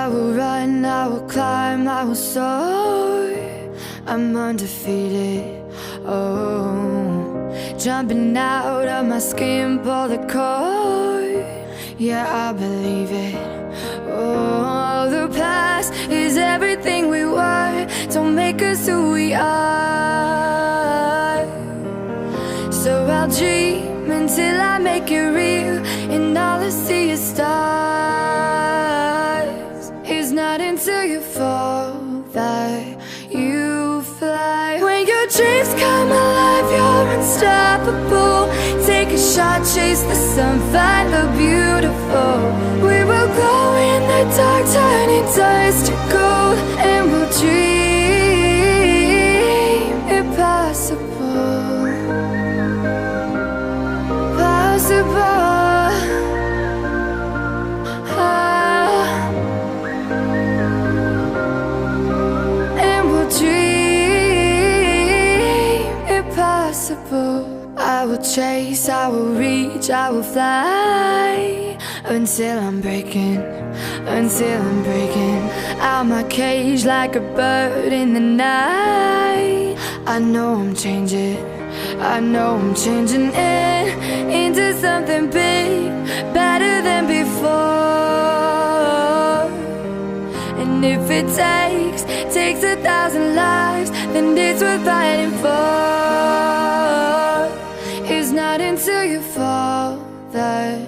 I will run, I will climb, I will soar. I'm undefeated, oh. Jumping out of my skin, pull the cord. Yeah, I believe it. Oh, the past is everything we were. Don't make us who we are. So I'll dream until I make it real, and all I see is stars. It's not until you fall that you fly. When your dreams come alive, you're unstoppable. Take a shot, chase the sun, find the beautiful. We will glow in the dark, turning dust to gold, and we'll dream impossible. Possible. And we'll dream impossible. I will chase, I will reach, I will fly until I'm breaking, until I'm breaking out my cage like a bird in the night. I know I'm changing, I know I'm changing it into something big, better than before. And if it takes 1,000 lives, then it's worth fighting for. It's not until you fall that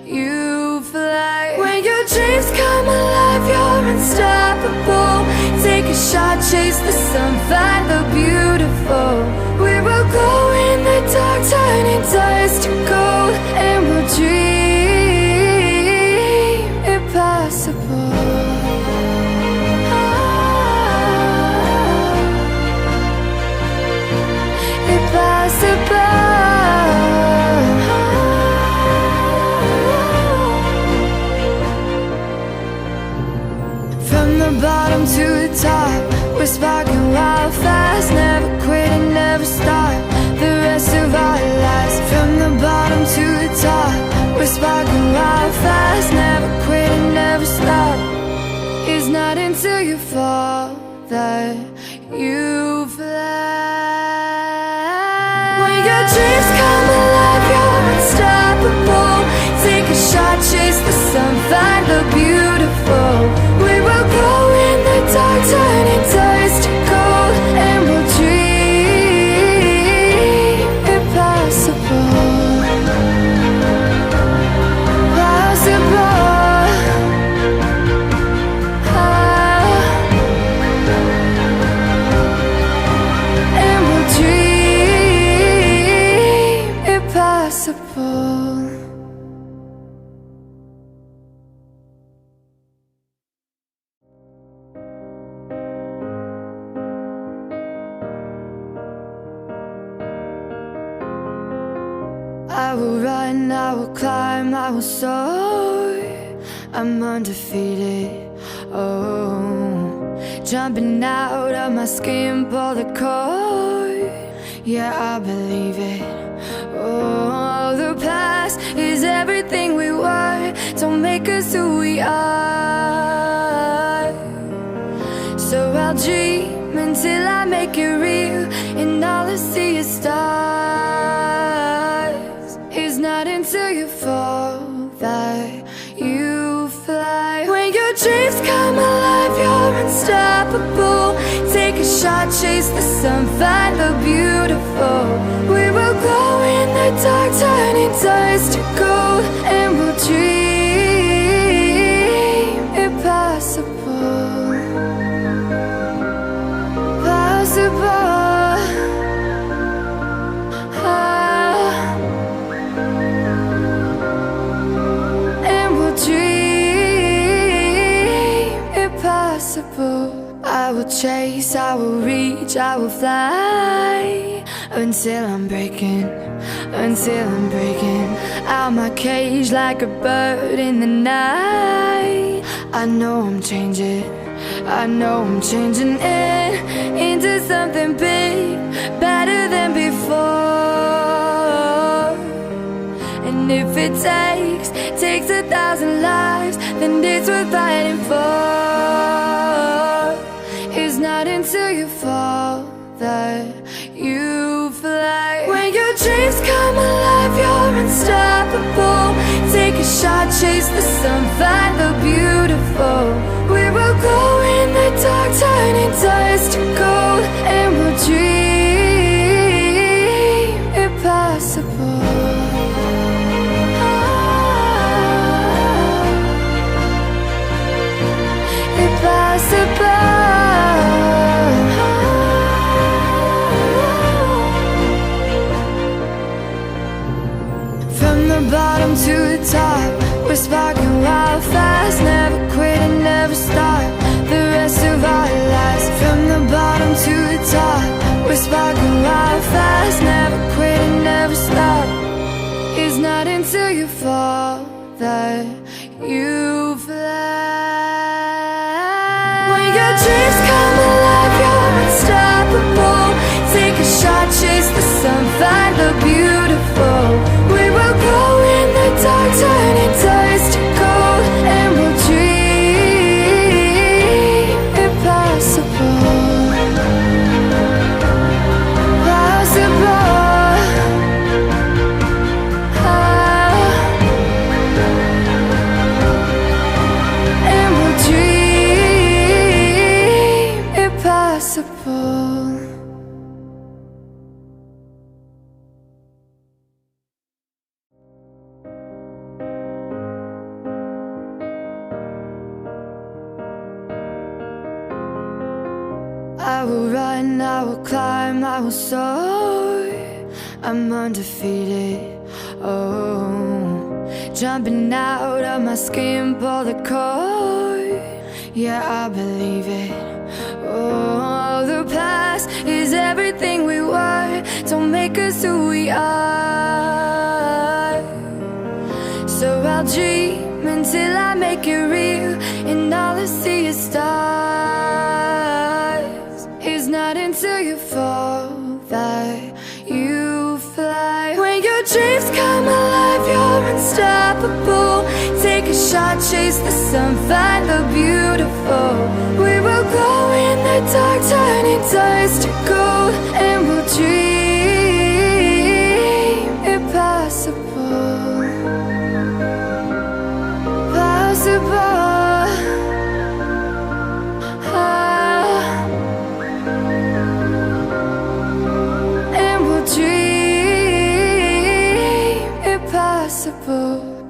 you fly. When your dreams come alive, you're unstoppable. Take a shot, chase the sun, find the beautiful. We will go in the dark, turning dust to gold, and we'll dream impossible. Impossible. From the bottom to the top, we're sparking wild fast. Never quit and never stop the rest of our lives. From the bottom to the top, we're sparking wild fast. Never quit and never stop. It's not until you fall that you fly. When your dreams come alive, you're unstoppable. Take a shot, chase the sun, find the beautiful. We will glow in the dark, turning dust to gold, and we'll dream impossible. Possible. And we'll dream impossible. I will run, I will climb, I will soar. I'm undefeated, oh. Jumping out of my skin, pull the cord. Yeah, I believe it. Oh, the past is everything we were. Don't make us who we are. So I'll dream until I make it real, and all I see is stars. It's not until you fall that you fly. When your dreams come alive, you're unstoppable. Take a shot, chase the sun, find the beautiful. We will glow in the dark, turning dust to gold, and we'll dream impossible. Possible. I will chase, I will reach, I will fly until I'm breaking, until I'm breaking out my cage like a bird in the night. I know I'm changing, I know I'm changing it into something big, better than before. And if it takes 1,000 lives, then it's worth fighting for. It's not until you fall that you fly. When your dreams come alive, you're unstoppable. Take a shot, chase the sun, find the beautiful. We will glow in the dark, turning dust to gold, and we'll dream impossible. Impossible. From the bottom to the top, we're sparking wild fast. Never quit and never stop the rest of our lives. From the bottom to the top, we're sparking wild fast. Never quit and never stop. It's not until you fall that you fly. When your dreams come alive, you're unstoppable. Take a shot, chase the sun, find the beautiful. We will glow in the dark, turning dust to gold, and we'll dream impossible. Possible. And we'll dream impossible. I will run, I will climb, I will soar. I'm undefeated, oh. Jumping out of my skin, pull the cord. Yeah, I believe it. Oh, the past is everything we were. Don't make us who we are. So I'll dream until I make it real, and all I see is stars. It's not until you fall that you fly. When your dreams come alive, you're unstoppable. Take a shot, chase the sun, find the beautiful. We will glow in the dark, turning dust to gold, and we'll dream impossible. Possible.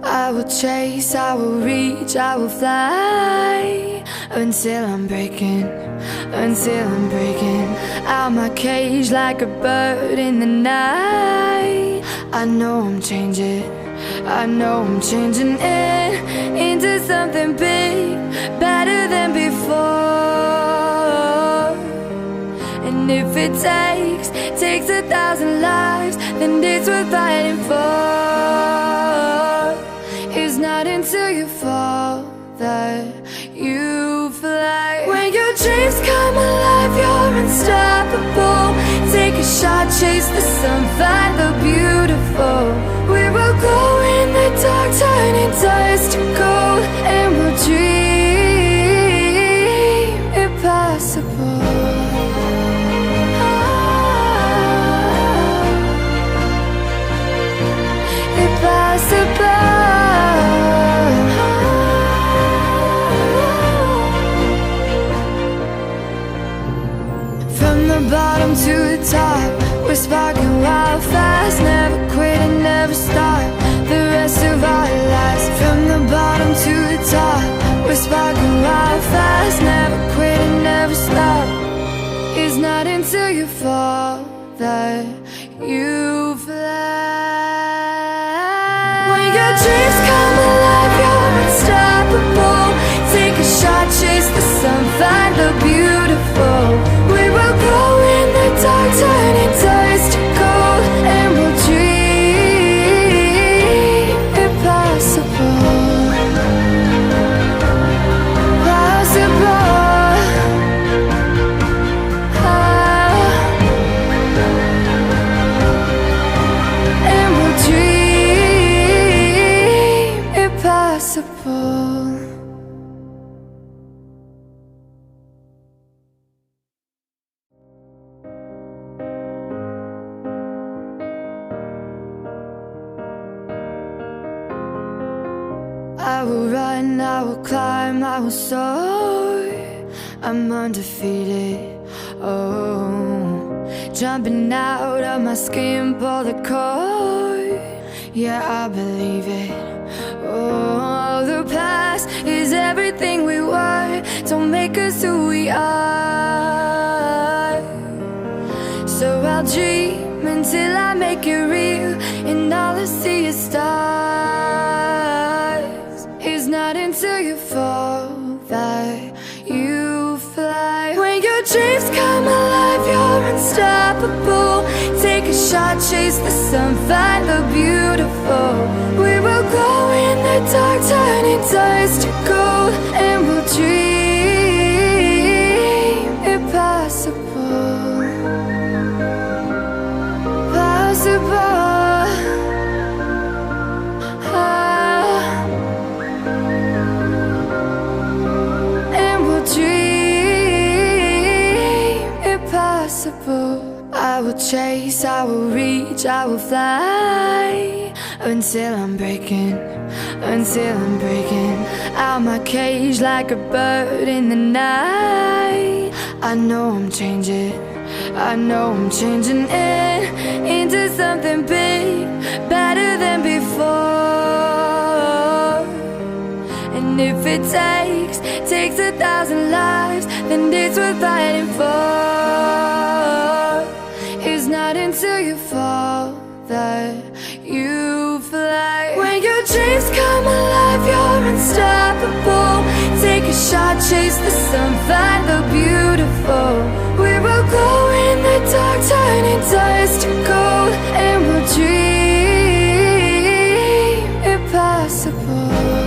I will chase, I will reach, I will fly until I'm breaking, until I'm breaking out my cage like a bird in the night. I know I'm changing, I know I'm changing it into something big, better than before. And if it takes 1,000 lives, then it's worth fighting for. It's not until you fall that you fly. When your dreams come alive, you're unstoppable. Take a shot, chase the sun, find the beautiful. We will glow in the dark, turning dust to gold, and we'll dream impossible. Impossible. From the bottom to the top, we're sparking wild fast. Never quit and never stop the rest of our lives. From the bottom to the top, we're sparking wild fast. Never quit and never stop. It's not until you fall that you fly. When your dreams come alive, you're unstoppable. Take a shot, chase the sun, find the beautiful. We will glow in the dark, turning dust to gold, and we'll dream impossible. Possible. And we'll dream will run, I will climb, I will soar. I'm undefeated, oh. Jumping out of my skin, pull the cord. Yeah, I believe it. Oh, the past is everything we were. Don't make us who we are. So I'll dream until I make it real, and all I see is stars. It's not until you fall that you fly. When your dreams come alive, you're unstoppable. Take a shot, chase the sun, find the beautiful. We will glow in the dark, turning dust to gold, and we'll dream impossible. Possible. And we'll dream impossible. I will chase, I will reach, I will fly until I'm breaking out my cage like a bird in the night. I know I'm changing into something big, better than before. And if it takes 1,000 lives, then it's worth fighting for. It's not until you fall that you fly. When your dreams come alive, you're unstoppable. Take a shot, chase the sun, find the beautiful. We will glow in the dark, turning dust to gold, and we'll dream impossible.